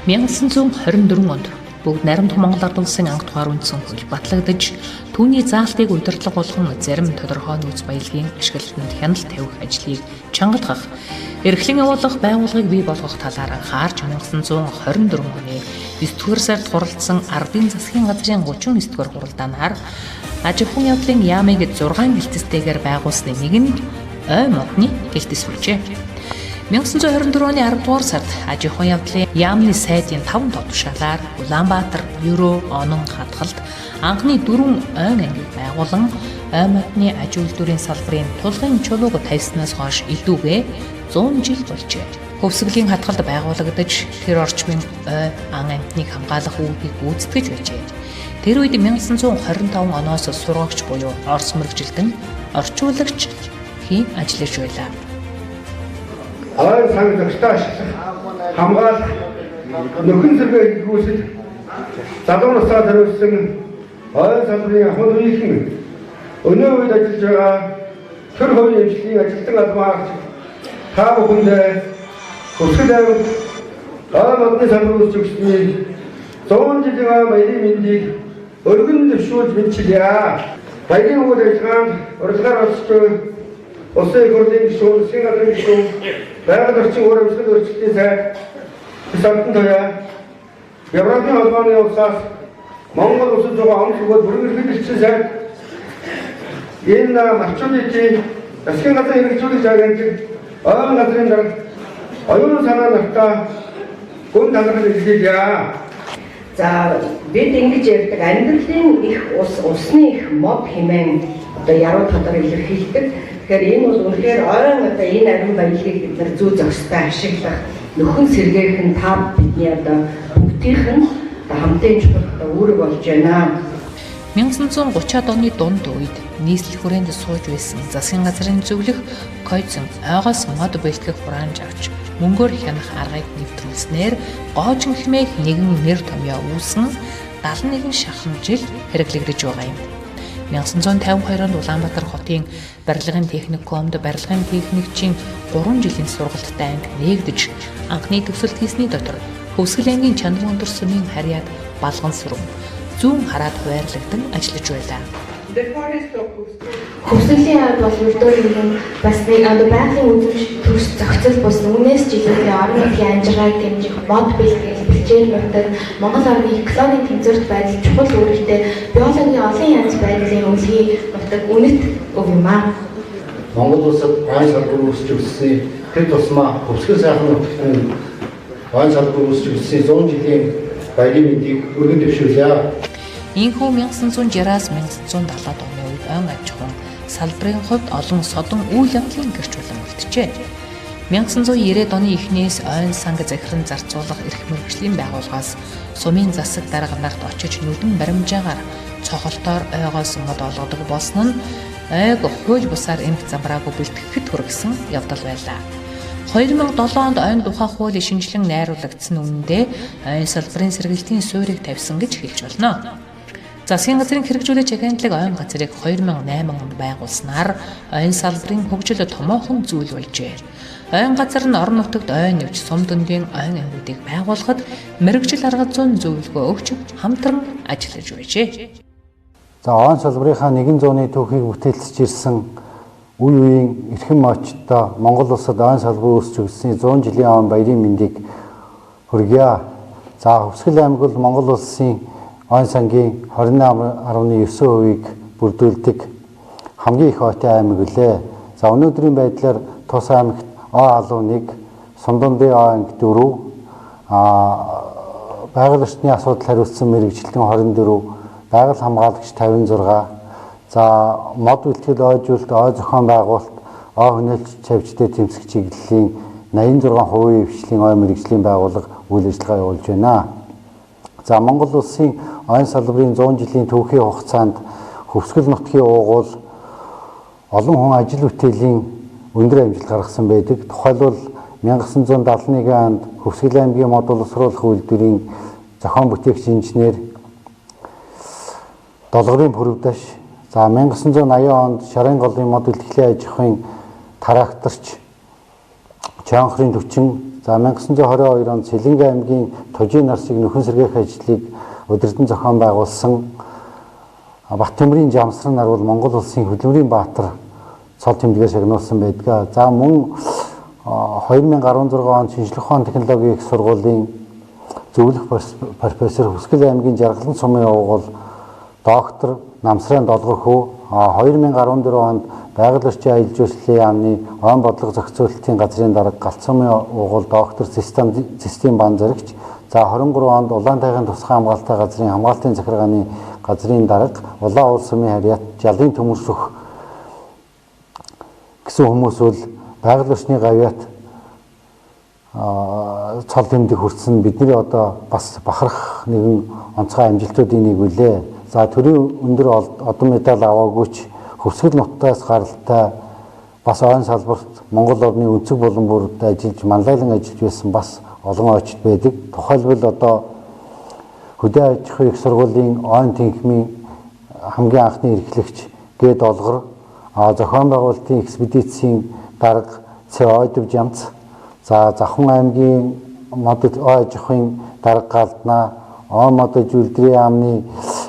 1924 онд бүгд найрамдах Монгол Ард улсын анх тухаар үндсэн хууль батлагдаж түүний заалтыг удирдлага болгон зарим тодорхой нөөц баялагын ашиглалтанд хяналт тавих ажлыг чангалтгах, эрхлэн явуулах байгууллагыг бий болгох талаар анхаарч 1924 оны 9-р сард хуралдсан Ардын засгийн газрын 39-р хуралдаанаар аж ахуйн явдлын яамыг 6 гэлтэцтэйгээр байгуулсны нэг нь ой модны гэлтэц бүжээ. 1924 оны 10-р сард аж ахуйн явдлын яамны сайдын 5 тоо тушаалаар Улаанбаатар, Ерөө, Онон, Хатгалд анхны 4 ойн ангийг байгуулан ой модны аж үйлдвэрийн салбарын тулгын чулууг тавьснаас хойш илүүгээ 100 жил болжээ. Хөвсгөлийн Хатгалд байгуулагдаж тэр орчмын ой ан амьтныг хамгаалах үүдийг гүйцэтгэж байжээ. Тэр үед 1925 оноос сургагч буюу Орос мөрөгжилтэн орчуулагч хийн ажиллаж байлаа. Ой санагдагчтай хамгаалах нөхөн зэрэг хийгүүсэл залуу насаа төрүүлсэн ой салбарын ахмад үеийнхэн өнөө үед ажиллаж байгаа төр хувийн эмчлийн ажилтан алмаагч та бүхэндээ өсгөл аймаг ой модны салбарын үзэгчдийн 100 жилийн баярын мэндийг өргөн дэвшүүлж мэдчилье. Баярын үйл ажиллагаанд урилгаар оролцож улсын их хурлын гишүүн, засгийн газрын гишүүн, байгаль орчин уур амьсгал өөрчлөлтийн сайд, Сантан тояа, Европын холбооны улсаас Монгол улсад байгаа он зүгт бүрэн эрхлэгчийн сайд, энэ малчуудын засгийн газрын хэрэгжүүлэх агентлаг, ойн газрын дарга, оюун санаа нартай гүн талархал илэрхийлье. За бид ингэж ярьдаг амьдралын их усны их мод хэмээн одоо яруу талаар илэрхийлдэг. Тэгэхээр энэ бол үнэхээр ойн одоо энэ ариун баялагийг бид нар зүү зохистой ашиглах нөхөн сэргээх нь та бидний одоо бүгдийнх нь хамтын чухал үүрэг болж байна. 1930-ад оны дунд үед нийслэл хүрээнд сууж байсан засгийн газрын зөвлөх койцон ойгоос мод бэлтгэх хураамж авч мөнгөөр хянах аргыг нэвтрүүлснээр гоожин хэмээх нэгэн нэр томьёо үүсэн 71 шахан жил хэрэглэгдэж байгаа юм. 1952 онд Улаанбаатар хотын барилгын техникумд барилгын техникчийн 3 жилийн сургалттай анги нээгдэж анхны төгсөлт хийсний дотор Хөвсгөл ангийн чанар өндөр сүмийн харьяад балган сүрэн зүүн хараад хуваарлагдсан ажиллаж байлаа. Хөвсгөлийн ард бол өрдөөрийн бас нэг байгалийн үзүүлж төрс зохицол бус үнээс жилийн орон нутгийн амжиргааг дэмжих мод бэлтгэл бэлчээр мөрдөд Монгол орны экологийн тэнцвэрт байдал чухал үүрэгтэй биологийн олон янз байдлын өлгий нутаг үнэт өв юм аа. Монгол улсад айн салбар үүсч өссөн тэр тусмаа Хөвсгөл сайхан нутагт айн салбар үүсч өссөн 100 жилийн баярын мэндийг өргөн дэвшүүлье. Ийхүү 1960-аас 1970-ад оны үед ойн аж ахуйн салбарын хувьд олон содон үйл явдлын гэрчлэлэн үлджээ. 1990-ад оны эхнээс ойн санг захиран зарцуулах эрх мэргэжлийн байгууллагаас сумын засаг дарга нарт очиж нүдэн баримжаагаар цохолтоор ойгоос мод олгодог болсон нь ойг хууль бусаар эмх замбраагүй бэлтгэхэд хүргэсэн явдал байлаа. 2007 онд ойн тухай хуулийн шинжилэн найруулагдсан үнэндээ ойн салбарын сэргээлтийн суурийг тавьсан гэж хэлж болно. Засгийн газрын хэрэгжүүлэх агентлаг ойн газрыг 2008 онд байгуулснаар ойн салбарын хөгжил томоохон зүйл болжээ. Ойн газар нь орон нутагт ойн нэвч сум дундын ойн ангуудыг байгуулахад мэргэжил арга зүйн зөвлөгөө өгч хамтран ажиллаж байжээ. За ойн салбарынхаа 100-ны түүхийг бүтээлцэж ирсэн үе үеийн эрхэм мочтой Монгол улсад ойн салбар үүсч өгсөн 100 жилийн ойн баярын мэндийг хүргье. За Хөвсгөл аймаг бол Монгол улсын ойн сангийн 28.9%-ийг бүрдүүлдэг хамгийн их ойтой аймаг үлээ. За өнөөдрийн байдлаар Тус аймагт О-алуу 1, Сумдундын аймаг 4, байгаль орчны асуудал хариуцсан мэргэжилтэн 24, байгаль хамгаалагч 56, за мод бэлтгэл ойжуулалт, ой зохион байгуулалт, ой хөнөөлч чавжтай тэмцэх чиглэлийн 86% хвшлийн ой мэргэжлийн байгууллага үйл ажиллагаа явуулж байна. За Монгол улсын ойн салбарын 100 жилийн түүхийн хугацаанд Хөвсгөл нутгийн уугуул олон хүн ажил бүтээлийн өндөр амжилт гаргасан байдаг. Тухайлбал 1971 онд Хөвсгөл аймгийн мод боловсруулах үйлдвэрийн зохион бүтээгч инженер Долгорын Пүрэвдаш, за 1980 онд Шарын голын мод бэлтгэлийн аж ахуйн тракторч Чанхрын 40 За 1922 онд Сэлэнгэ аймгийн Тужийн Нарсыг нөхөн сэргээх ажлыг удирдан зохион байгуулсан Баттөмрийн Жамсран нар бол Монгол улсын хөдөлмөрийн баатар цол тэмдгээр шагнуулсан байдаг. За мөн 2016 онд шинжлэх ухааны технологийн их сургуулийн зөвлөх профессор Хүсгэл аймгийн Жаргалан сумын овгол доктор Намсрын Долгох хүү 2014 онд байгаль орчин аялал жуулчлалын яамны он бодлого зохицуулалтын газрын дарга Галт сумын овгол доктор Систем бан зэрэгч. За 23 онд Улаан тайгын тусгай хамгаалалтын газрын хамгаалтын захиргааны газрын дарга Улаан улс сумын харьяат Жалын төмөрсөх гэсэн хүмүүс бол байгаль орчны гавьяат цол тэмдэг хүртсэн бидний одоо бас бахарх нэгэн онцгой амжилтуудын нэг үлээ. За төрийн өндөр одон медаль аваагүйч Хөвсгөл нутгаас гаралтай бас ойн салбарт Монгол орны өнцөг булан бүрд ажиллаж манлайлан ажиллаж байсан бас олон ойчид байдаг. Тухайлбал одоо Хөдөө аж ахуйн их сургуулийн ойн тэнхимийн хамгийн анхны эрхлэгч Г Долгор, зохион байгуулалтын экспедицийн дарга Ц Ойдов Жамц, за Завхан аймгийн мод аж ахуйн дарга Галднаа, он модож үлдрийн яамны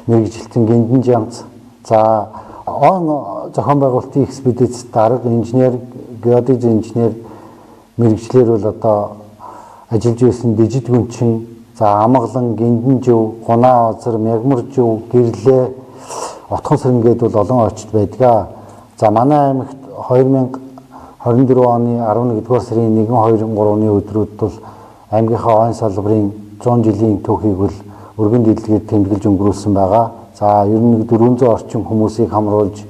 мэргэжилтэн Гиндэн Жамц, за он зохион байгуулалтын экспедиц дарга инженер, геодез инженер мэргэжлэр бол одоо ажиллаж байсан Дижид Гүнчин, за Амгалан, Гиндэн жив, Гунаа озер, Мягмар жив, Гэрлээ, Отхон сэрэнгээд бол олон ойчид байдаг. За манай аймагт 2024 оны 11-р сарын 1-2-3-ны өдрүүд бол аймгийнхаа ойн салбарын 100 жилийн түүхийг бол өргөн дэлгэд тэмдэглэж өнгөрүүлсэн байгаа. За ер нь 400 орчим хүмүүсийг хамруулж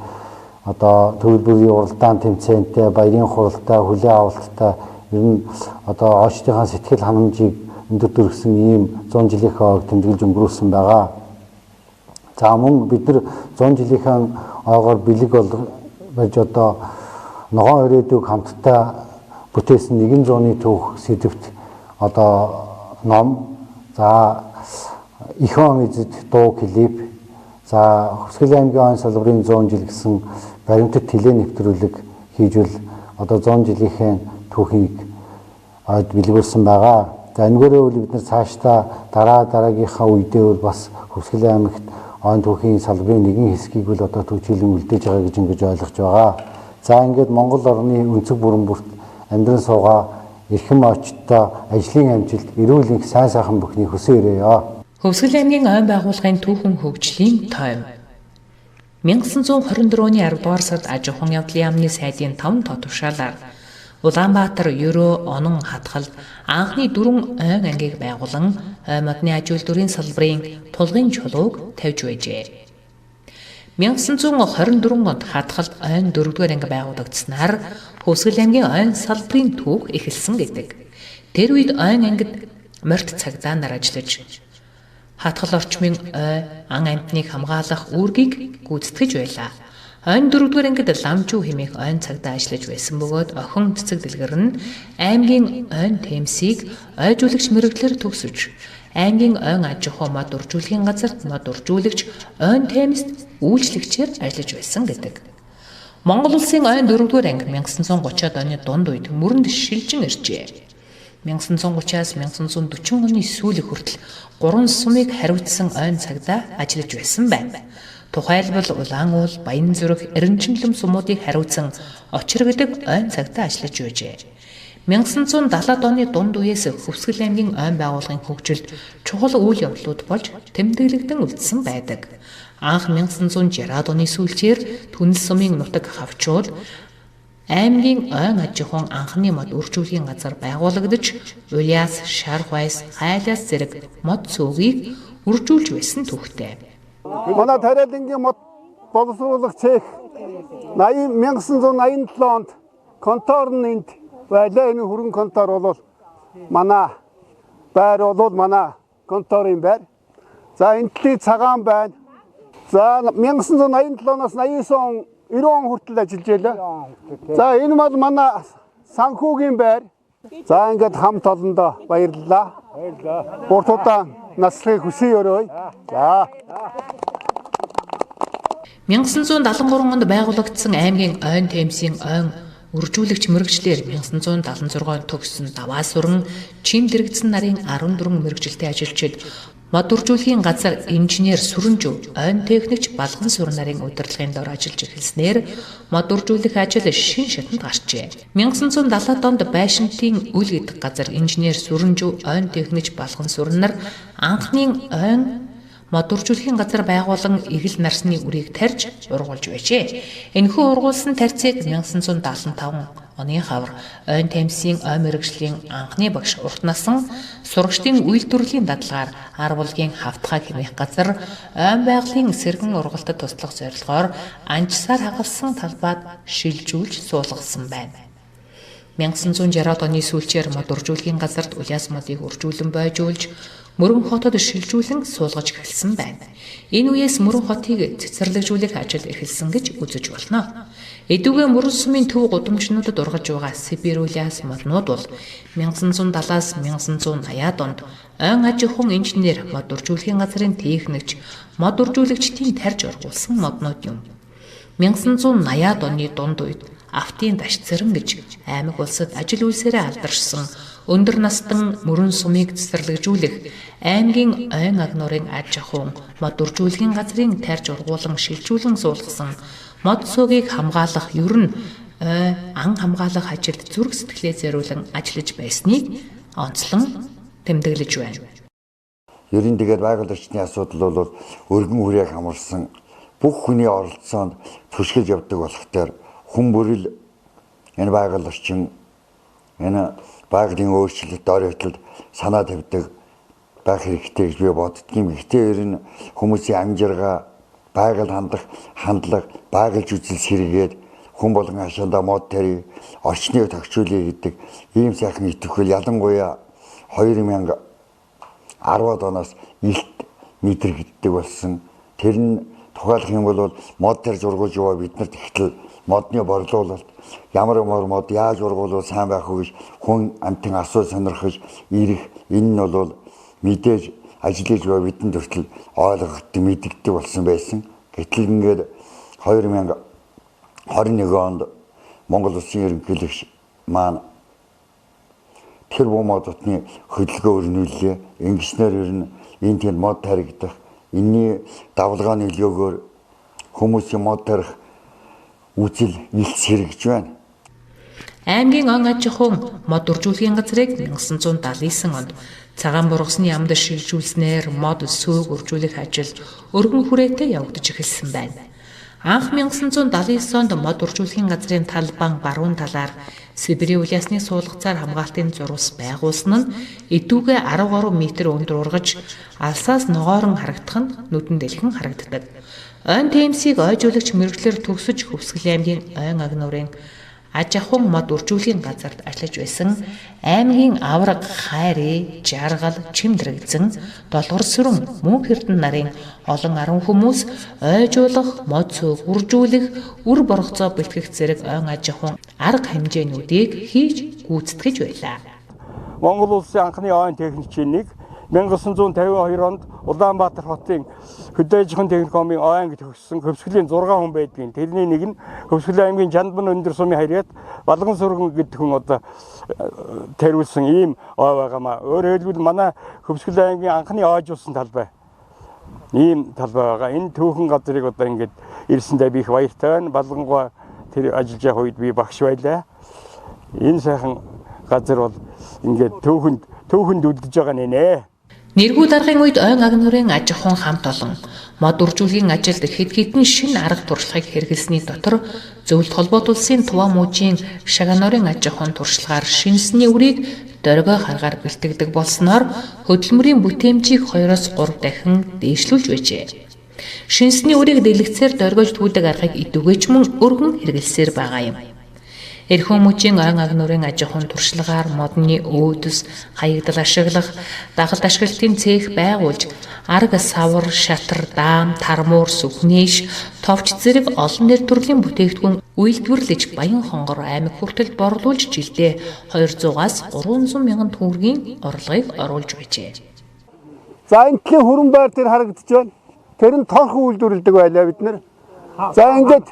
одоо төвлөрийн уралдаан тэмцээнтэй, баярын хуралтай, хүлээн авалттай ер нь одоо ойчдынхаа сэтгэл ханамжийг өндөр төрсөн ийм 100 жилийнхээ ойг тэмдэглэж өнгөрүүлсэн байгаа. За мөн бид нар 100 жилийнхээ ойгоор бэлэг болж одоо ногоон өрөөдөг хамттай бүтээсэн 100-ны түүх сэдвт одоо ном, за Ихон эзэд дуу клип, за Хүсгэл аймгийн ойн салбарын 100 жил гэсэн баримтат тэлээ нэвтрүүлэг хийжвэл одоо 100 жилийнхээ түүхийг ойд бэлгүүлсэн байгаа. За энэгээр бид нар цаашдаа дараагийнхаа үедээ бол бас Хүсгэл аймагт ойн түүхийн салбарын нэгэн хэсгийг бол одоо төвчилэн үлдээж байгаа гэж ингэж ойлгож байгаа. За ингээд Монгол орны өнцөг бүрэн бүрт амьдран суугаа эрхэм очттой ажлын амжилт, эрүүл энх сайн сайхан бүхний хүсэн ирээё. Хөвсгөл аймгийн ойн байгууллагын түүхэн хөгжлийн тойм 1924 оны 10 дугаар сард аж ахуйн явдлын яамны сайдын 5 тоо тушаалаар Улаанбаатар, Ерөө, Онон хатгалд анхны 4 ойн ангийг байгуулан ойн модны аж үйлдвэрийн салбарын тулгын чулууг тавьж байжээ. 1924 онд хатгалд ойн 4-р анги байгуулагдсанаар Хөвсгөл аймгийн ойн салбарын түүх эхэлсэн гэдэг. Тэр үед ойн ангид морьт цагдаа нар ажиллаж хатгал орчмын ой ан амьтныг хамгаалах үүргийг гүйцэтгэж байлаа. Ойн 4-р ангид ламжуу хэмээх ойн цагдаа ажиллаж байсан бөгөөд охин цэцэг дэлгэр нь аймгийн ойн темсийг ойжуулагч мэргэглэр төгсөж аймгийн ойн аж ахуй мод уржуулгын газарт мод уржуулагч ойн темст үйлчлэгчээр ажиллаж байсан гэдэг. Монгол улсын ойн 4-р анги 1930-ад оны дунд үед мөрөнд шилжин иржээ. 1930-аас 1940 оны сүүлэх хүртэл 3 сумыг хариуцсан ойн цагдаа ажиллаж байсан байна. Тухайлбал Улаан уул, Баян зүрх, Эренчимлэм сумуудыг хариуцсан Очир гэдэг ойн цагдаа ажиллаж байжээ. 1970-ад оны дунд үеэс Хөвсгөл аймгийн ойн байгууллагын хөгжилд чухал үйл явдлууд болж тэмдэглэгдэн үлдсэн байдаг. Анх 1960-ад оны сүүлчээр Түнэл сумын нутаг хавчуул аймгийн ойн аж ахуйн анхны мод үржүүлгийн газар байгуулагдаж, Улиас, Шархвайс, Хайлаас зэрэг мод цуугийг үржүүлж байсан түүхтэй. Манай тариалангийн мод боловсруулах цех 1987 онд контор нь энд байлаа. Энэ хөрөнгө контор бол манай байр бол манай конторын байр. За энтлийн цагаан байна. За 1987-оос 89 он 90 он хүртэл ажиллаж байлаа. За энэ бол манай санхүүгийн байр. За ингээд хамт олондоо баярлалаа. Урт удаан наслахыг хүсье өрөөе. За 1973 онд байгуулагдсан аймгийн ойн темсийн ойн Үржүүлэгч мэрэгчлэр 1976 онд төгссөн даваа суран чин дэрэгдсэн нарын 14 мэрэгжилтэй ажилчид мод үржүүлэхийн газар инженер сүрэнжүү, ойн техникч балган сүр нарын удирдлагын дор ажиллаж эхэлснээр мод үржүүлэх ажил шин шатанд гарчээ. 1970-ад онд байшинтын үл гэдэг газар инженер сүрэнжүү, ойн техникч балган сүр нар анхны ойн мод үржүүлэхийн газар байгуулан игэл нарсны үрийг тарьж ургуулж байжээ. Энэхүү ургуулсан тарьцыг 1975 оны хавар ойн тамсын ой мэрэгжлийн анхны багш урт насан сурагчдын үйлдвэрлэлийн дадлагаар арвалгийн хавтгай хэмээх газар ойн байгалийн сэргэн ургалтад туслах зорилгоор анчсаар хагалсан талбайд шилжүүлж суулгасан байна. 1960-ад оны сүүлчээр мод үржүүлэхийн газарт уяас модыг үржүүлэн бойжуулж Мөрөн хотод шилжүүлэн суулгаж эхэлсэн байна. Энэ үеэс Мөрөн хотыг цэцэрлэгжүүлэх ажил эхэлсэн гэж үзэж болно. Эдүгэ Мөрөн сумын төв гудамжнуудад ургаж байгаа Сибирь улаас моднууд бол 1970-аас 1980-ад онд ойн аж ахуйн инженер, мод үржүүлэхийн газрын техникч, мод үржүүлэгчдийн тарьж ургуулсан моднууд юм. 1980-ад оны дунд үед Автын даш цэрэн гэж аймаг улсад ажил үйлсээрээ алдаршсан өндөр настан Мөрөн сумыг цэцэрлэгжүүлэх аймгийн ойн агнуурын аж ахуйн мод үржүүлэхийн газрын тарьж ургуулan шилжүүлэн суулгасан мод суугийг хамгаалах ер нь ан хамгаалах ажилд зүрх сэтгэлээ зориулан ажиллаж байсныг онцлон тэмдэглэж байна. Ер нь тэгээд байгуулагчны асуудал бол өргөн хүрээг хамарсан бүх хүний оролцоонд түшгэлж явдаг болохоор хүн бүрэл энэ байгуулагчин энэ байгалийн өөрчлөлт оройтлол санаа тавьдаг байх хэрэгтэй гэж би боддгийн. Гэхдээ ер нь хүмүүсийн амжиргаа, байгаль хандлага, байгальж үзэл сэргээд хүн болгон хашаандаа мод тарья, орчныг тогтчуулъя гэдэг ийм сайхан итгэл ялангуяа 2010-ад оноос илт мэдрэгддэг болсон. Тэр нь тухайлах юм бол мод тарьж ургуулж яваа биднэрт ихтэл модны борлуулалт ямар мод яаж ургуулвал сайн байх вэ гэж хүн амтэн асуу сонирхож ирэх энэ нь бол мэдээж ажиллаж буй бидэнд хүртэл ойлгогддог мэдэгддэг болсон байсан. Гэтэл ингээд 2021 онд Монгол Улсын ерөнхийлөгч маань тэр буу модны хөдөлгөөн өрнүүллээ. Ингэснээр ер нь энэ тэнд мод таригдах, энэний давлгааны нөлөөгөөр хүмүүсийн мод тарих үзэл илт сэргэж байна. Аймгийн он аж ахуйн мод үржүүлэхийн газрыг 1979 онд цагаан бургасны яамд шилжүүлснээр мод сөөг үржүүлэх ажил өргөн хүрээтэй явагдаж эхэлсэн байна. Анх 1979 онд мод үржүүлэхийн газрын талбан баруун талаар Сибирь улаасны суулгацаар хамгаалтын зурвас байгуулсан нь эдүгэ 13 м өндөр ургаж алсаас ногоорон харагдах нь нүдэн дэлхэн харагддаг. Ойн темсийг ойжуулагч мэрэгчлэр төгсөж Хөвсгөл аймгийн ойн агнуурын аж ахуйн мод үржүүлэхийн газарт ажиллаж байсан аймгийн авраг, хайрын, жаргал, чимдрэгзэн, долгор сүрэн, мөн хэрдэн нарын олон 10 хүмүүс ойжуулах, мод сөөг үржүүлэх, үр боргоцоо бэлтгэх зэрэг ойн аж ахуйн арга хэмжээнүүдийг хийж гүйцэтгэж байлаа. Монгол улсын анхны ойн техникчийн нэг 1952 онд Улаанбаатар хотын хөдөө аж ахуйн техникумын ойн гэж төгссөн Хөвсгөлийн 6 хүн байдгийн. Тэрний нэг нь Хөвсгөл аймгийн Жандман өндөр сумын харьяат Балган сүргэн гэдэг хүн одоо тариулсан ийм ой байгаамаа. Өөрөөр хэлбэл манай Хөвсгөл аймгийн анхны ойжуулсан талбай. Ийм талбай байгаа. Энэ түүхэн газрыг одоо ингээд ирсэндээ би их баяртай байна. Балгангуй тэр ажиллаж явах үед би багш байлаа. Энэ сайхан газар бол ингээд түүхэнд үлдэж байгаа нэ. Нэргүү даргын үед ойн агнуурын аж ахуйн хамт олон мод үржүүлэхийн ажилд хэд хэдэн шинэ арга туршлагыг хэрэглэсний дотор Зөвлөлт холбоот улсын Туваа мужийн Шаганорын аж ахуйн туршлагаар шинэсний үрийг дөргөө харгаар бэлтгэдэг болсноор хөдөлмөрийн бүтээмжийг 2-3 дахин дээшлүүлж байжээ. Шинэсний үрийг дэлгэцээр дөргөөж түүдэг аргыг идэвхэж мөн өргөн хэрэглэсээр байгаа юм. Эрхэм мужийн ойн агнуурын аж ахуйн туршлагаар модны өөдөс, хаягдал ашиглах, дагалд ашиглалтын цех байгуулж, арга савар, шатар, даам, тармуур, сүхнээш, товч зэрэг олон нэр төрлийн бүтээгдэхүүн үйлдвэрлэж Баян хонгор аймаг хүртэл борлуулж жилдээ 200-аас 300 мянган төгрөгийн орлогыг оруулж байжээ. За энэ хүрэн байр тэр харагдаж байна. Тэр нь торх үйлдвэрлэдэг байлаа бид нэр. За ингээд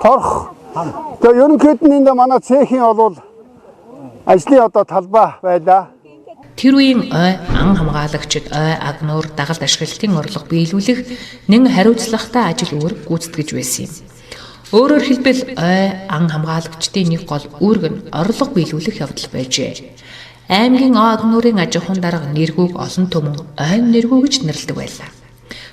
торх Тэгээ ерөнхийдөө энэ манай цехийн бол ажлын одоо талбай байлаа. Тэр үеийн ой ан хамгаалагчид ой агнуур дагалд ашиглалтын орлого биелүүлэх нэн хариуцлагатай ажил үүрэг гүйцэтгэж байсан юм. Өөрөөр хэлбэл ой ан хамгаалагчдын нэг гол үүрэг нь орлого биелүүлэх явдал байжээ. Аймгийн ой агнуурын аж ахуйн дарга нэргүүг олон түмэн ой нэргүү гэж нэрлэдэг байлаа.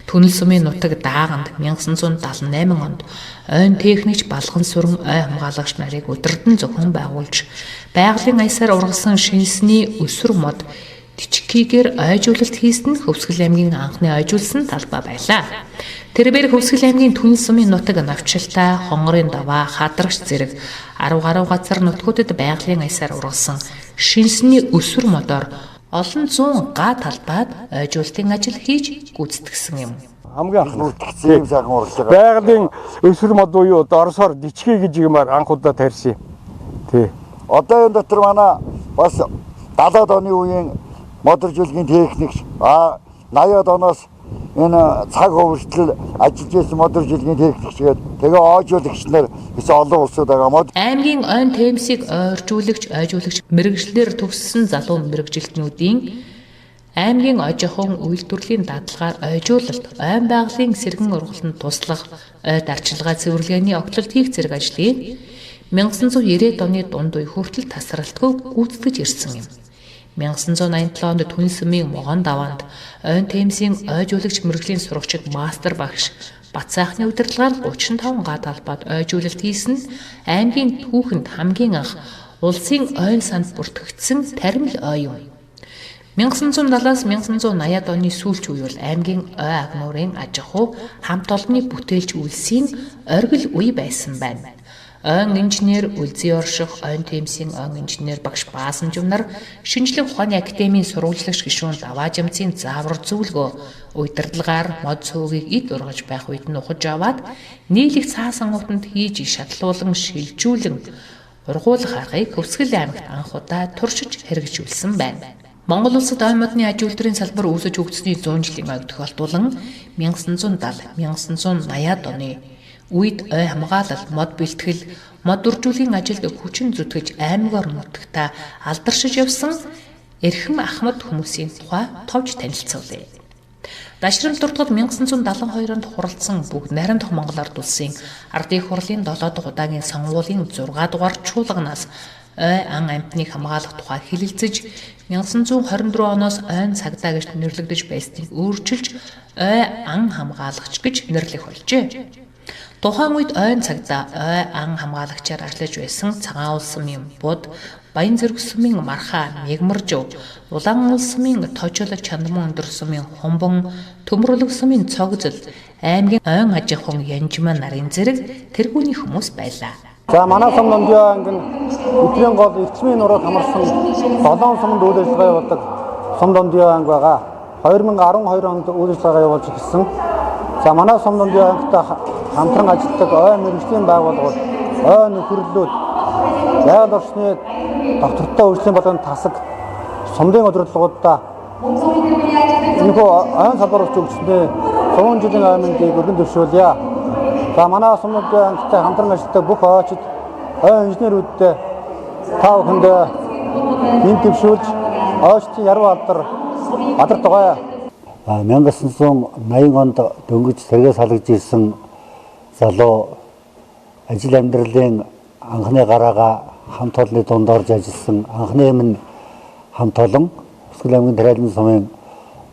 Түнэл сумын нутаг дааганд 1978 онд ойн техникч Балган сүрэн ой хамгаалагч нарыг өдөрдөн зөвхөн байгуулж байгалийн аясаар ургасан шинсний өсвөр мод Тичкигээр ойжуулалт хийсэн нь Хөвсгөл аймгийн анхны ойжуулсан талбай байлаа. Тэрээр Хөвсгөл аймгийн Түнэл сумын нутаг Навчилтай, Хонгорын даваа, Хадрагч зэрэг 10 гаруй газар нутгуудад байгалийн аясаар ургасан шинсний өсвөр модоор олон зуун га талбайд ойжуулалтын ажил хийж гүйцэтгсэн юм. Хамгийн анх тийм сайхан урлаж байгаа. байгалийн өсвөр мод буюу Оросоор дички гэж юмар анх удаа тарьсан юм. Тий. Одоо энэ дотор манай бас 70-аад оны үеийн модержүүлгийн техникч 80-аад оноос энэ цаг хөвөртөл ажиллаж байсан модержүүлгийн техникч гээд тэгээ ойжуулагч нар гэсэн олон улсууд байгаа мод. Аймгийн ойн темсийг ойржуулагч, ойжуулагч мэрэгжлэр төгссөн залуу мэрэгжилтнүүдийн аймгийн аж ахуйн үйлдвэрлэлийн даатгалаар ойжуулалт, ойн байгалийн сэргэн ургалтанд туслах, ой дарчилгаа цэвэрлэгээний огтлолт хийх зэрэг ажлыг 1990-ад оны дунд үе хүртэл тасралтгүй гүйцэтгэж ирсэн юм. 1987 онд Түнэл сумын Могон даваанд ойн темсийн ойжуулагч мэрэгжлийн сурагчид мастер багш Бат сайхны удирдлагаар 35 га талбайд ойжуулалт хийсэн аймгийн түүхэнд хамгийн анх улсын ойн санд бүртгэгдсэн тарим л ой юм. 1970-аас 1980-ад оны сүүлч үе бол аймгийн ой агнуурын аж ахуй хамт олонны бүтээлч үйлсийн оргил үе байсан байна. Ойн инженер Үлзий орших, ойн темсийн ойн инженер багш Баасан Жумнар, шинжлэх ухааны академийн сурвалжлагч гишүүн Даваа Жамцын заавар зөвлөгөө удирдлагаар мод цөөгийг эд ургаж байх үед нь ухаж аваад нийлэх цаасан утанд хийж шатлуулан шилжүүлэн ургуулах аргыг Хөвсгөл аймагт анх удаа туршиж хэрэгжүүлсэн байна. Монгол улсад ой модны аж үйлдвэрийн салбар үүсэж өгдсөний 100 жилийн ойг тохиолдуулан 1970-1980-ад оны үед ой хамгаалал, мод бэлтгэл, мод үржүүлгийн ажилд хүчин зүтгэж аймгаар нутагта алдаршиж явсан Эрхэм Ахмад хүмүүсийн тухай товж танилцуулъя. Дашрал дуртгад 1972 онд хуралдсан бүгд найрамдах Монгол Ард улсын ардын хурлын 7 дахь удаагийн сонгуулийн 6 дугаар чуулганаас ой ан амьтныг хамгаалах тухай хэлэлцэж 1924 оноос ойн цагдаа гэж нэрлэгдэж байсныг өөрчилж ой ан хамгаалагч гэж нэрлэх болжээ. Тухайн үед ойн цагдаа ой ан хамгаалагчаар ажиллаж байсан Цагаан улс сумын Буд, Баян Зэрэг сумын Мархаа, Мегмаржив, Улаан улс сумын Тожил, Чандман өндөр сумын Хумбан, Төмрөлөг сумын Цогзол, аймгийн ойн аж ахуйн Янжмаа нарын зэрэг тэргүүний хүмүүс байлаа. За манай сум Номдын аймгийн эдгээр гол эрчмийн нуруу хамарсан 7 сумд үйл ажиллагаа явуулдаг сум Номдын анги байгаа. 2012 онд үйл ажиллагаа явуулж ирсэн. За манай сум Номдын аймагт хамтран ажилладаг ой мэргэжлийн байгууллагууд, ой нөхөрлөлүүд, байгаль орчны доктортой үйлчлэлийн болон тасаг сумдын удирдлагуудаа энэхүү ойн салбар өгч өгснээ 100 жилийн аймагыг өргөн дэвшүүлье. За манай сум Номдын аймагтай хамтран ажилладаг бүх ойчид, ой инженерүүдтэй та бүхэндээ энд дэвшүүлж ойчдын яруу алдар тугай. 1980 онд дөнгөж сэргээс халагдж ирсэн залуу ажил амьдралын анхны гараагаа хамт олонны дунд орж ажилласан анхны минь хамт олон Хөвсгөл аймгийн Тариалан сумын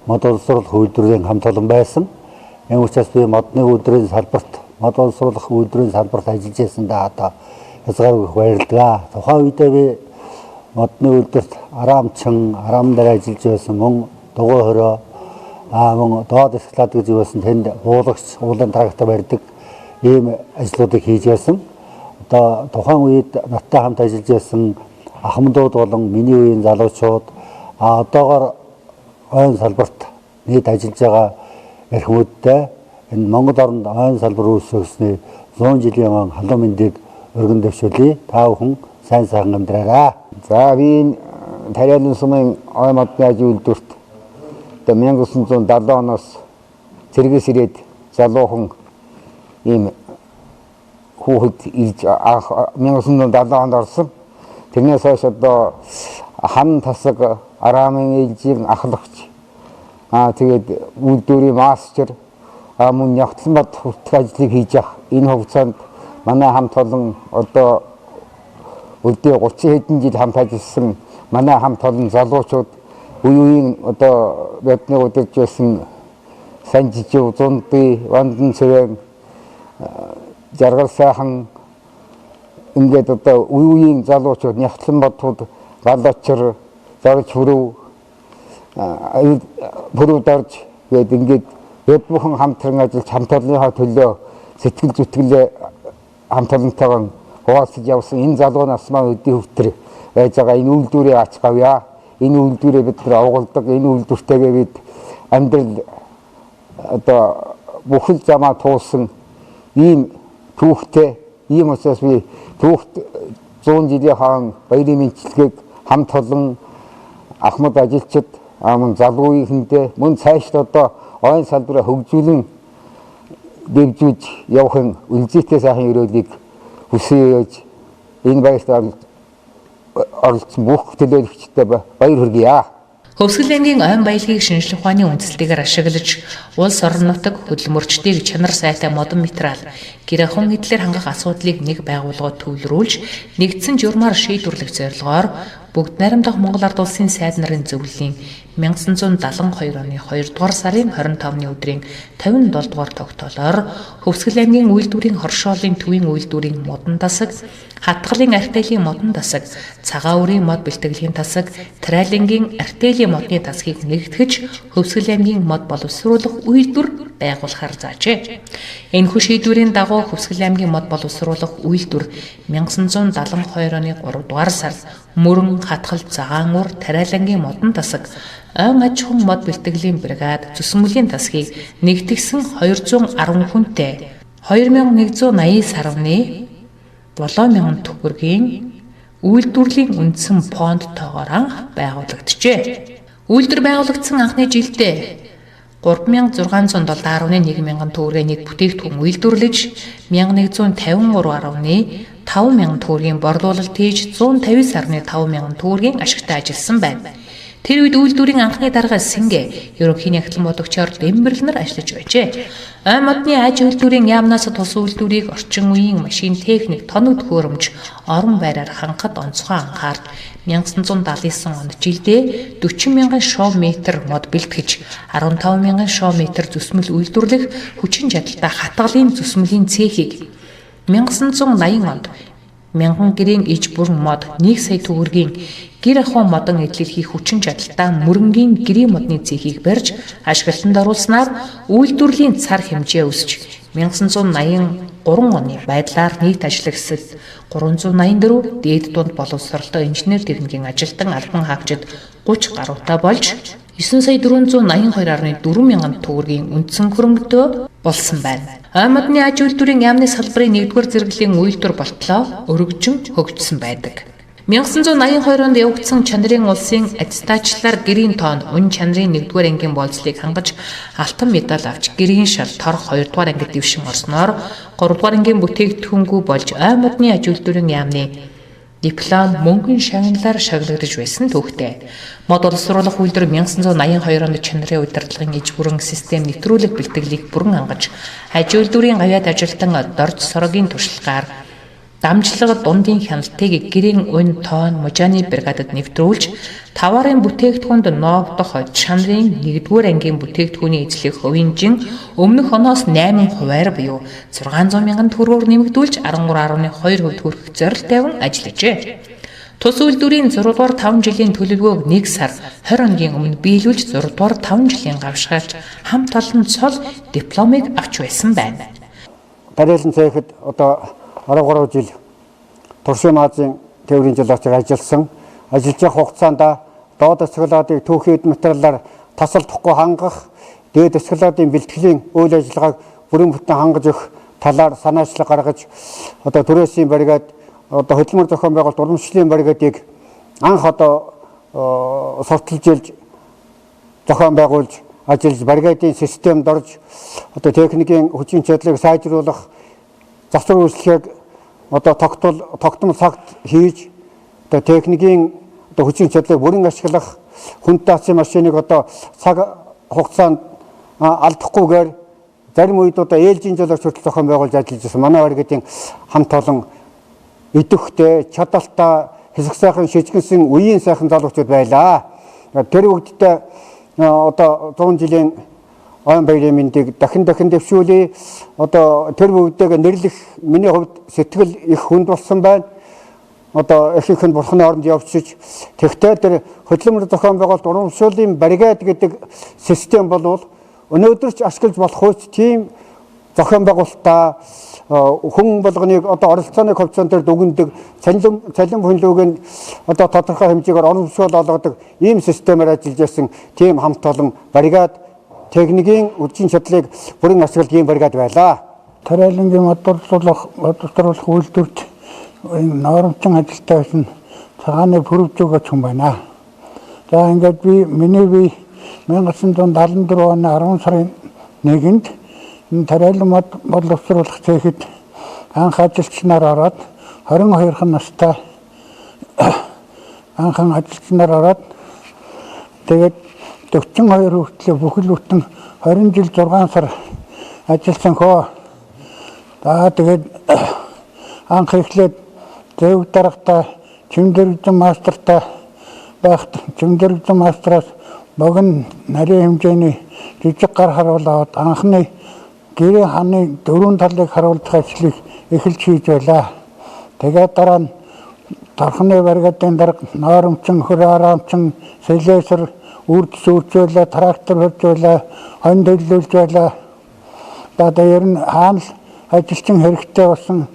мод боловсруулах үйлдвэрийн хамт олон байсан. Энэ учраас би модны үйлдвэрийн салбарт, мод боловсруулах үйлдвэрийн салбарт ажиллаж байсандаа одоо хязгааргүй их баярлалаа. Тухайн үедээ би модны үйлдвэрт араамчин, араам дээр ажиллаж байсан мөн дугуй хороо, мөн доод эсклад гэж юусэн тэнд буулагч, уулын трактор барьдаг ийм ажлуудыг хийж байсан. Одоо тухайн үед надтай хамт ажиллаж байсан ахмадууд болон миний үеийн залуучууд одоогоор ойн салбарт нийт ажиллаж байгаа эрхмүүдтэй энэ Монгол орнд ойн салбар үүсгэсний 100 жилийн өмнө халуун мэндийг өргөн дэвшүүлье. Та бүхэн сайн сайхан амьдраарай. За би Тариалан сумын ой модны аж үйлдвэрт 1970 оноос цэргээс ирээд залуухан ийм хүүхэд ирж 1970 онд орсон. Тэрнээс хойш одоо хан тасаг араамын ээлжийн ахлагч тэгээд үйлдвэрийн мастер мөн Нягтланбад хүртэх ажлыг хийж явах. Энэ хугацаанд манай хамт олон одоо өдөө 30 хэдэн жил хамт ажилласан манай хамт олон залуучууд үеийн одоо бидний удирж байсан Санжижив, Зунди, Вандан цэвэн, Жаргал сайхан ингээд одоо үеийн залуучууд Нягтланбадууд Галачир, Зорж Хүрв, Бүрүү дарж гээд ингээд бид бүхэн хамтран ажиллаж хамт олонныхоо төлөө сэтгэл зүтгэлээ хамт олонтойгоо хуваалцаж явсан энэ залуунаас маань өдөө хөвтөр байж байгаа энэ үйлдвэрээ ач гавья. Энэ үйлдвэрээ бид нар авгалдаг. Энэ үйлдвэртэйгээ бид амьдрал одоо бүхэл замаа туулсан ийм түүхтэй ийм учраас би түүхт 100 жилийн хаан баярын мэндчилгээг хамт олон Ахмад ажилчид мөн залуу үеийнхэндээ мөн цаашд одоо ойн салбараа хөгжүүлэн дэвжүүлж явахын үлзийтэй сайхан өрөөлийг хүсэж энэ баярт оролцсон бүх төлөөлөгчдөд баяр хүргье. Хөвсгөл аймгийн ойн баялагийг шинжлэх ухааны үндсэлтэйгээр ашиглаж улс орон нутаг хөдөлмөрчдийг чанар сайтай модон материал гэр ахуйн хэдлэр хангах асуудлыг нэг байгууллагад төвлөрүүлж нэгдсэн журмаар шийдвэрлэх зорилгоор бүгд найрамдах Монгол Ард улсын сайд нарын зөвлөлийн 1972 оны 2 дугаар сарын 25-ны өдрийн 57 дугаар тогтоолоор Хөвсгөл аймгийн үйлдвэрийн хоршоолын төвийн үйлдвэрийн модон тасаг, хатгалын артелийн модон тасаг, цагаан үрийн мод бэлтгэлийн тасаг, трайлингийн артелийн модны тасгийг нэгтгэж Хөвсгөл аймгийн мод боловсруулах үйлдвэр байгуулахар заажээ. Энэхүү шийдвэрийн дагуу Хөвсгөл аймгийн мод боловсруулах үйлдвэр 1972 оны 3 дугаар сард мөрөн, хатгал, цагаан үр, тариалангийн модон тасаг, ойн аж ахуйн мод бэлтгэлийн бригад зүсмөлийн тасгийг нэгтгэсэн 210 хүнтэй 2180 сарвны 7000 төгрөгийн үйлдвэрлэлийн үндсэн фонд тоогоор байгуулагджээ. Үйлдвэр байгуулагдсан анхны жилдээ 3671,000 төгрөгийн нийт бүтээгдэхүүн үйлдвэрлэж 1153.5 мянган төгрөгийн борлуулалт хийж 150.5 төгрөгийн ашигтай ажилласан байна. Тэр үед үйлдвэрийн анхны дарга Сингэ ерөнхий нягтлан бодогчоор Дэмбэрлэл нар ажиллаж байжээ. Ойн модны аж үйлдвэрийн яамнаас тус үйлдвэрийг орчин үеийн машин техник, тоног төхөөрөмж, орон байраар хангахад онцгой анхаард 1979 онд жилдээ 40,000 шов метр мод бэлтгэж 15,000 шов метр зүсмэл үйлдвэрлэх хүчин чадалтай хатгалын зүсмэлийн цехийг 1980 онд 1000 гэрийн иж бүрэн мод 1 сая төгрөгийн гэр ахуйн модон эдлэлхий хүчин чадалтай мөрөнгийн гэрийн модны цехийг барьж ашиглалтанд оруулснаар үйлдвэрлэлийн цар хэмжээ өсч 1983 оны байдлаар нийт ажлагчид 384, дээд дунд боловсролтой инженер техникийн ажилтан албан хаагчид 30 гаруйтай болж 9,482.4 мянган төгрөгийн үндсэн хөрөнгөтэй болсон байна. Ойн модны аж үйлдвэрийн яамны салбарын 1-р зэрэглэлийн үйлдвэр болтлоо өргөжин хөгжсөн байдаг. 1982 онд явагдсан чанарын улсын аттестачлаар гэрийн тоон үн чанарын 1-р ангийн болцлыг хангаж алтан медаль авч гэрийн шал торох 2-р ангид дэвшин орсноор 3-р ангийн бүтээгдэхүүнгүй болж ойн модны аж үйлдвэрийн яамны диплом мөнгөн шагналаар шагнагдж байсан түүхтэй. Мод боловсруулах үйлдвэр 1982 онд чанарын удирдлагын иж бүрэн систем нэвтрүүлэх бэлтгэлийг бүрэн хангаж аж үйлдвэрийн гавьяад ажилтан Дорж Сорогийн туршлагаар дамжлага дундын хяналтыг гэрийн өн тоон мужааны бригадад нэвтрүүлж 5-арын бүтээгдэхүүнд новдох чанарын 1-р ангийн бүтээгдэхүүний эзлэх хувийн өмнөх оноос 8%-аар буюу 600 мянган төгрөгөөр нэмэгдүүлж 13.2% хүрэх зорилт тавин ажиллажээ. Тус үйлдвэрийн 6-р 5 жилийн төлөвлөгөөг 1 сар 20 хоногийн өмнө биелүүлж 6-р 5 жилийн гавшгаарч хамт олон цол дипломыг авч байсан байна. Дараалан цайхад одоо 13 жил Туршийн Маазын тээврийн жолооч ажилласан. Ажиллаж явах хугацаанд доод асгалаадыг түүхийд материалаар тасалдахгүй хангах, дээд асгалаадын бэлтгэлийн үйл ажиллагааг бүрэн бүтэн хангаж өгөх талаар санаачлаг гаргаж одоо түрээсийн бригад одоо хөдөлмөр зохион байгуулалт урамшлийн бригадыг анх одоо сурталчилж зохион байгуулж ажиллаж бригадын системд орж одоо техникийн хүчин чадлыг сайжруулах засвар үйлчлэгийг одоо тогтмол цагт хийж одоо техникийн одоо хүчин чадлыг бүрэн ашиглах хүн даацын машиныг одоо цаг хугацаанд алдахгүйгээр зарим үед одоо ээлжийн жолоор хүртэл зохион байгуулж ажиллаж байсан. Манай оргидын хамт олон идэвхтэй, чадалтай, хэсэг сайхан шижгэнсэн үеийн сайхан залуучууд байлаа. Тэр бүгдтэй одоо 100 жилийн ойн баярын мэндийг дахин дэвшүүлээ. Одоо тэр бүгдийг нэрлэх миний хувьд сэтгэл их хүнд болсон байна. Одоо ихэнх нь бурхны оронд явчихж тэгтээ тэр хөдөлмөр зохион байгуулалт урамшууллын бригад гэдэг систем бол өнөөдөр ч ашиглаж болох үс тийм зохион байгуулалтаа хүн болгоныг одоо оролцооны хувьцаанд дээр дүгндэг цалин бүхнлүүг нь одоо тодорхой хэмжээгээр урамшуул олгодог ийм системээр ажиллаж байсан тийм хамт олон бригад техникийн үдшийн чадлыг бүрэн ашиглаж ийм бригад байлаа. Тариалангийн модулруулах үйлдвэрт норомчин ажилтай байсан цагааны пүрвж өгөөч хүн байна. За ингээд миний 1974 оны 10 сарын 1-нд тариалан боловсруулах цэхэд анх ажилч нар ороод 22 настай анхан ажилч нар ороод тэгээд 42 хүртэл бүхэл бүтэн 20 жил 6 сар ажилласан хөө. За тэгээд анх эхлээд зөв дарагтай чимдэрэгдэн мастертай байхад чимдэрэгдэн мастераас богино нарийн хэмжээний жижиг гар харуулаад анхны гэрээ хааны дөрвөн талыг харуулах ажлыг эхэлж хийж байлаа. Тэгээд дараа нь торхны баригадын дарга норомчин, хөраарамчин, сэлэсэр үрдс үржүүлээ, трактор хөржүүлээ, хонь төлөвлөж байлаа. Одоо ер нь хаана ажилчин хэрэгтэй болсон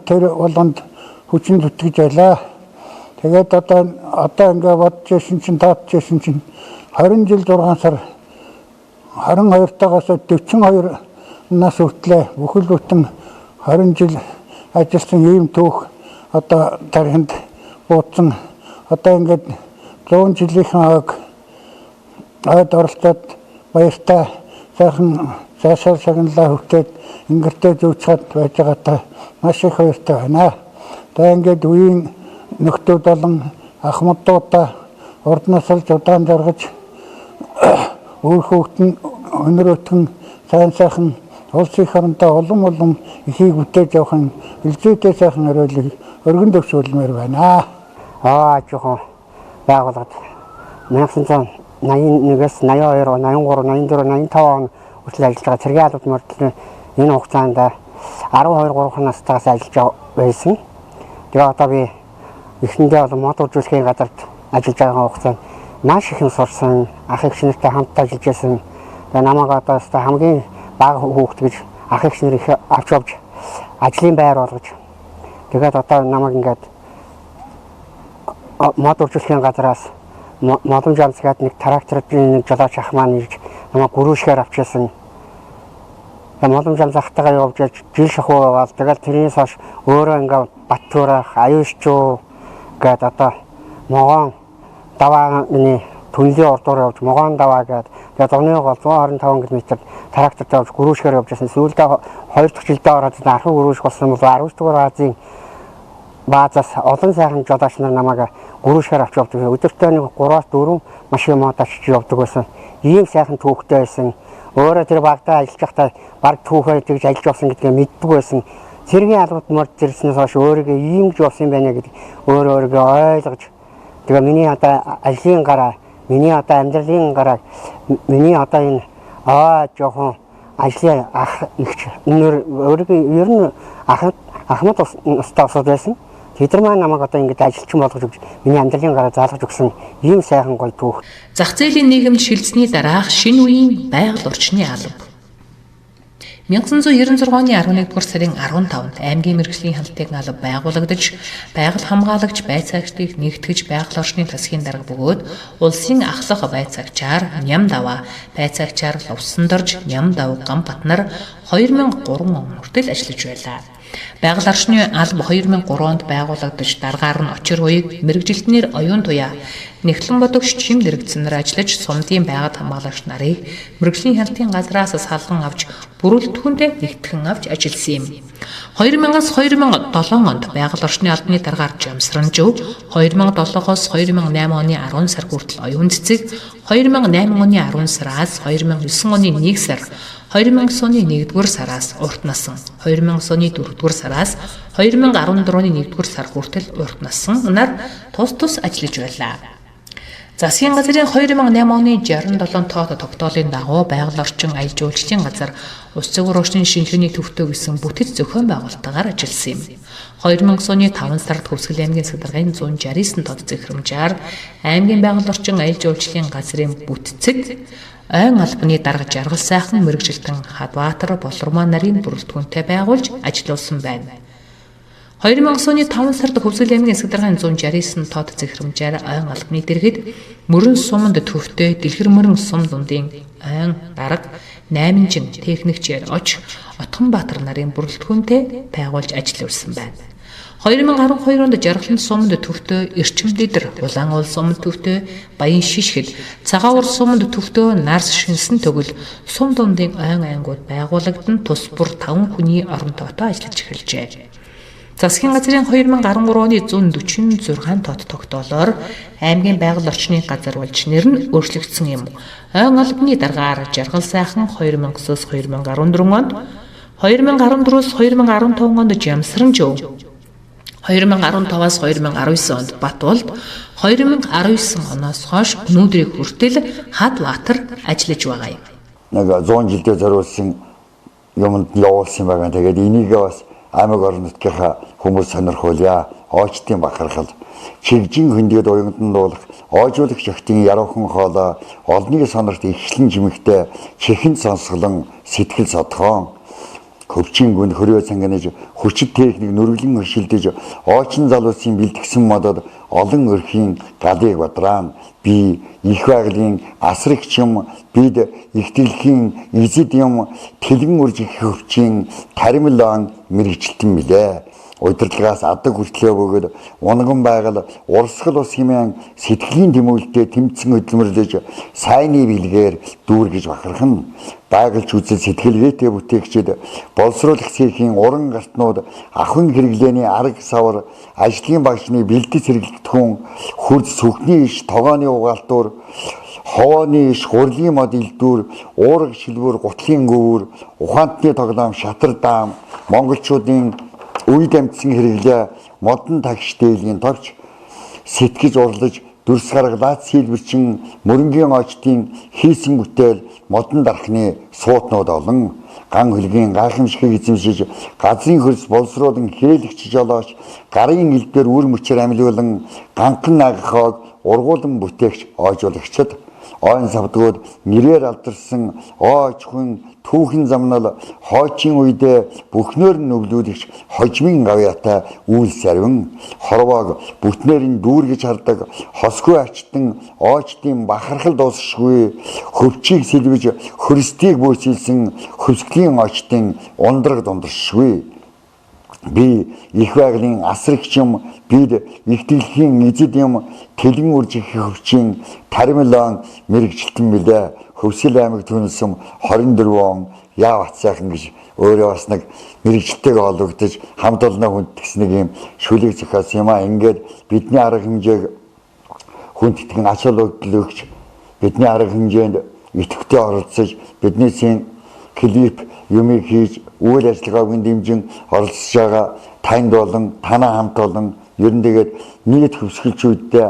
тэр болгонд хүчин зүтгэж байлаа. Тэгээд одоо ингээ бодож ирсэн чинь 20 жил 6 сар 22-таагаас 42 нас хүртлээр бүхэл бүтэн 20 жил ажилласан ийм түүх одоо тархинд буудсан. Одоо ингээд 100 жилийнхэн ойд оролцоод баяртай сайхан цаашаа сагналаа хүртээд ингэртэй зүүцгээд байж байгаатай маш их баяртай байна. Тэгээ ингээд үеийн нөхдүүд болон ахмадуудаа урднаас л удаан жаргаж өөр хүүхдэн өнөрөтгөн сайхан улсын харантай улам ихийг бүтээж явахын элзээтэй сайхан өрөөлийг өргөн төвшүүлмээр байна. Жоохон байгууллагад 1981-ээс 82, 83, 84, 85 он хүртэл ажиллаж байгаа цэргийн албад мөрдлөө энэ хугацаанд 12-3 настайгаас ажиллаж байсан. Тэгээ одоо би эхэндээ бол мод үржүүлэхийн газарт ажиллаж байгаа хугацаанд маш их юм сурсан, ах эгч нартай хамт ажиллаж байсан. Тэгээ намайг одоо хамгийн бага хүүхэд гэж ах эгч нар их авч явж ажлын байр болгож. Тэгээд одоо намайг ингээд мод үржүүлэхийн газараас модон жамсгаад нэг тракторын жолооч ах маань ирж намайг гөрөөшгээр авчихсан. Модон жамсахтайгаа явж жил шахуу яваад тэгэл тэрнээс хойш өөрөө ингээд Баттуурах, Аюушчуу гээд одоо могоон давааны түнлийн урдуур явж могоон даваа гээд тэгээд зуны гол 125 км трактортай явж гөрөөшгээр явж байсан. Сүүлдээ 2 дахь жилдээ ороод анхны гөрөөш болсон бол 19 дугаар Азийн баазаас олон сайхан жолооч нар намайг гөрөөшгээр авч явдаг. Өдөртөө нэг 3-4 машин мод авчиж явдаг байсан. Ийм сайхан түүхтэй байсан. Өөрөө тэр багтаа ажиллаж байхдаа баг түүхээр тэгж ажиллаж явсан гэдгээ мэддэг байсан. Цэргийн албад морд зэрснээс хойш өөрийгөө ийм гэж явсан байна гэдэг өөрийгөө ойлгож тэгээ миний одоо ажлын гараа, миний одоо амьдралын гараа, миний одоо энэ жоохон ажлын ах ихч өөрийгөө ер нь ахмад устаасууд байсан. Тэдэр маань намайг одоо ингэж ажилчин болгож өгч миний амьдралын гараа заалгаж өгсөн ийм сайхан гоё түүх. Зах зээлийн нийгэмд шилжсэний дараах шинэ үеийн байгаль орчны алба. 1996 оны 11-р сарын 15-нд аймгийн мэргэжлийн хяналтын алба байгуулагдаж, байгаль хамгаалагч байцаагчдыг нэгтгэж байгаль орчны тасгийн дарга бөгөөд улсын ахлах байцаагчаар Ням даваа, байцаагчаар Лувсандорж, Ням дав Гамбатнар 2003 он хүртэл ажиллаж байлаа. Байгаль орчны алба 2003 онд байгуулагдаж, дараагаар нь очир хуйг мэргэжилтнэр оюун туяа Нэгтлэн бодогч чим дэрэгдсэн нар ажиллаж сумдын байгаль хамгаалагч нарыг мэргэжлийн хяналтын газраас салган авч бүрэлдэхүүндээ нэгтгэн авч ажилласан юм. 2000-аас 2007 онд байгаль орчны албаны даргаар Жамсранжөв, 2007-оос 2008 оны 10 сар хүртэл оюун цэцэг, 2008 оны 10 сараас 2009 оны 1 сар, 2009 оны 1-р сараас урт насан, 2009 оны 4-р сараас 2014 оны 1-р сар хүртэл урт насан нар тус ажиллаж байлаа. Засгийн газрын 2008 оны 67 тоод тогтоолын дагуу байгаль орчин аялал жуулчлалын газар ус цэвэр орчны шинжилгээний төвтэй гэсэн бүтэц зохион байгуулалтаар ажилласан юм. 2009 оны 5 сард Хөвсгөл аймгийн Садаргын 169 тод захирамжаар аймгийн байгаль орчин аялал жуулчлалын газрын бүтцэг ойн албаны дарга жаргал сайхан мэрэгжилтэн Хадбаатар Болормоо нарын бүрэлдэхүүнтэй байгуулж ажиллуулсан байна. 2009 оны 5 сард Хөвсгөл аймгийн Садаргын 169 тод захирамжаар ойн албаны дэргэд мөрөн суманд төвтэй дэлгэр мөрөн сум дундын ойн дарга 8 жин техникчээр Отгонбаатар нарын бүрэлдэхүүнтэй байгуулж ажиллуулсан байна. 2012 онд Жаргалан суманд төвтэй Эрчим Дэдэр Улаан уул суманд төвтэй Баян Шишгэд Цагаавар суманд төвтэй Нарс Шинсэн төгөл сум дундын ойн аймагуд байгуулагдсан тус бүр 5 хүний оронтойтой ажиллаж эхэлжээ. Засгийн газрын 2013 оны 146 тод тогтоолоор аймгийн байгаль орчны газар болж нэр нь өөрчлөгдсөн юм. Ойн албаны даргаар Жаргал сайхан 2009-оос 2014 онд, 2014-оос 2015 онд Жамсранжөв, 2015-аас 2019 онд Батболд, 2019 оноос хойш өнөөдрийг хүртэл Хадбаатар ажиллаж байгаа юм. Нэг 100 жилдээ зориулсан юмд явуулсан байгаа. Тэгээд энийг бас аймаг орон нутгийнхаа хүмүүс сонирхуулъя. Оочтын бахархал, чигжин хөндөд уянган дуулах, оожуулагч охтын яруухан хоолой, олныг сонорт ихлэн жимэгтэй, чихэн сонсголон, сэтгэл содхон, хөвчин гүн хөрөө цанганаж, хүчит техник нүргэлэн өршилдөж, оочны залуусын бэлтгэсэн модод олон өрхийн галыг бадраан, би их байгалийн асрагч юм, бид ихтгэлхийн эзэд юм, тэлгэн үрж их хөвчин, таримлан мэрэгчлэлтэн билээ. Удирдлагаас адаг хүртлээ бөгөөд унган байгаль урсгал ус хэмээн сэтгэлийн тэмүүлэлтэд тэмцэн хөдөлмөрлөж сайнны бэлгээр дүүргэж бахархан байгальч үзэл сэтгэлгээтэй бүтээгчид боловсруулах цэхийн уран гартнууд ахын хэрэглээний арга савар ажлын багшны бэлтгэж хэрэглэгдэхүүн хурд сүхний иш тогооны угаалтуур хооны иш гурлийн мод илдүүр уурга шилбүр гутлын гүүр ухаантны тоглоом шатар даам монголчуудын үед амьдсан хэрэглээ модон тагш дээлийн товч сэтгэж урлаж дүрс гаргалаад сэлбэрчин мөрөнгийн очтын хийсэн бүтээл модон дарахны суутнууд олон ган хөлгийн гайхамшигыг эзэмшиж газрын хөрс боловсруулан хээлэгч жолооч гарын элбээр үр мөчөр амьлуулан ганхан нагахыг ургуулan бүтээгч оожуулагчид ойн савдгууд нэрээр алдарсан оож хүн түүхэн замнал хоочийн үедээ бүхнээр нь өвлүүлэгч хожмын гавьяатай үйл сарвин хорвоог бүтнээр нь дүүргэж хардаг хосгүй ачтан оочдын бахархал дуусшгүй хөвчийг сэлбэж хөрстийг бөөцөлсөн хөвсглийн оочдын ундраг дундашгүй би их байгалийн асрагч юм бид ихтгэлхийн эзэд юм тэлгэн үрж их хөвчин таримлан мэрэгчлэлтэн билээ. Хөвсгөл аймаг төлсөн 24 он яав атсайхан гэж өөрөө бас нэг мэрэгчлэлтэйг олгодож хамт олоноо хүндэтгсэн нэг юм шүлэг зохиосон юм а. Ингээд бидний арга хэмжээг хүндэтгэн ач холбогдол өгч бидний арга хэмжээнд идэвхтэй оролцож биднээсийн клип юмыг хийж үйл ажиллагааг дэмжин оролцож байгаа танд болон танаа хамт олон ер нь тэгээд нийт хөвсгөлчүүдтэй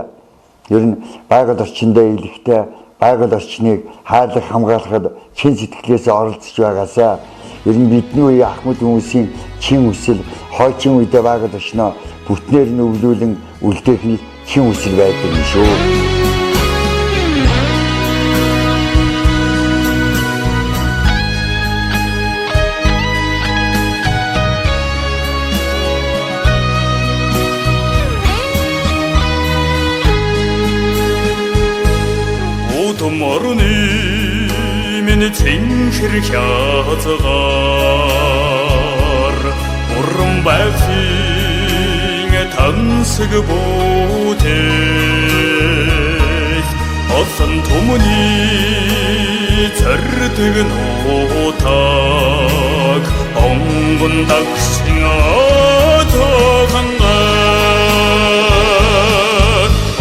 ер нь байгаль орчиндээ илэхтэй байгаль орчныг хайрлах хамгаалахад чин сэтгэлээсээ оролцож байгаасаа ер нь бидний үеийн ахмад хүмүүсийн чин хүсэл хойчин үедээ байгаль орчноо бүтнээр нь өвлүүлэн үлдээх нь чин хүсэл байдаг юм шүү. Морны миний цэнхэр хязгаар уран байхын тансаг бүтээх осон түмний цэрдэг нутаг өнгөн дагшин отоганга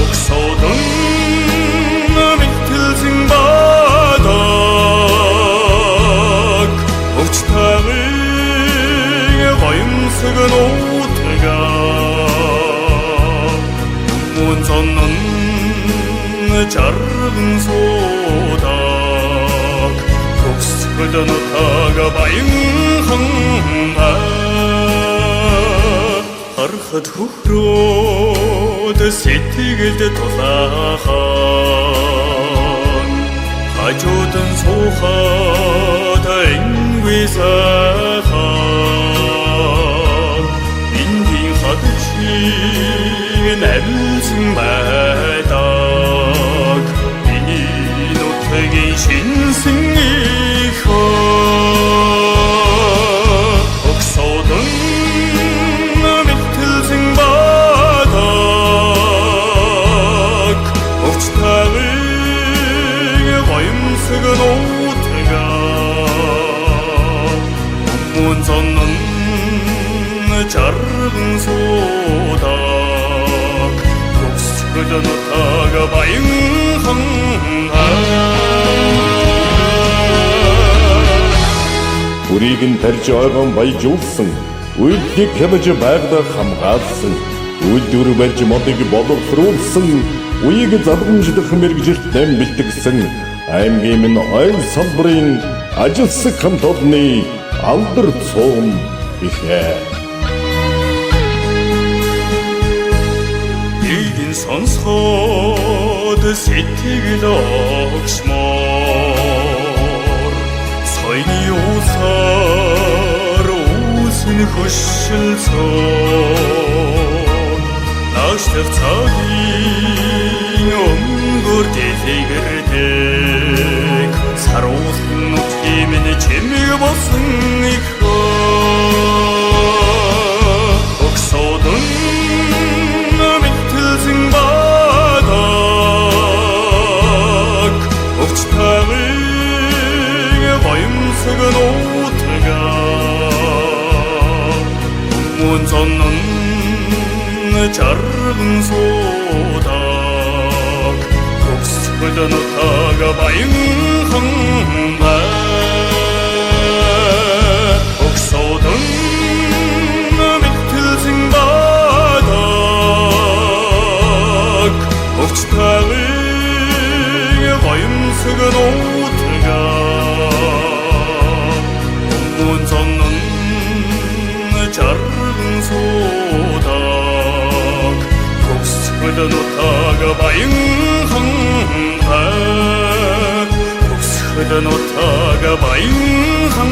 оксодон мэгтэлсэн бадаг өчтагийн гоёмсог нутга мөн соннон жарган содаг төгсгөл нутага баянхан харахад хөхрөөд сэтгэлд тулаахан хажуудан суухад энгүй сайхан энгийн хадчиг амьсан байдаг миний нутгийн шинсэн их оксодон мэгтэлсэн бадаг өчтагийн гоёмсог нутга мөн соннон жарган содаг төгсгөл нутага баянхан Үрийг нь тарж ойгон баяжуулсан, үйлдэлийг хямж байгаль хамгаалсан, үйлдвэр барьж модыг боловсруулсан, үеийг залгамжлах мэргэжилт нэм бэлтгэсэн аймгийн минь ойл салбарын ажилсаг хамт олонны алдар цуум ихэ. Ийгэн сонсоход сэтгэл огшмоор соёны усаар үүсэн хөшөлцөө нааштай цагийн өнгөр дэлгэрдэг саруулсан нутгийн минь чимэг болсон их оксодон мэгтэлсэн бадаг өчтагийн гоёмсог нутга мөн соннон жарган содаг төгсгөл нутага баянхан оксодон мэгтэлсэн бадаг өчтагийн гоёмсог нутга мөн соннон жарган содаг төгсгөл нутага баянхан төгсгөл нутага баянхан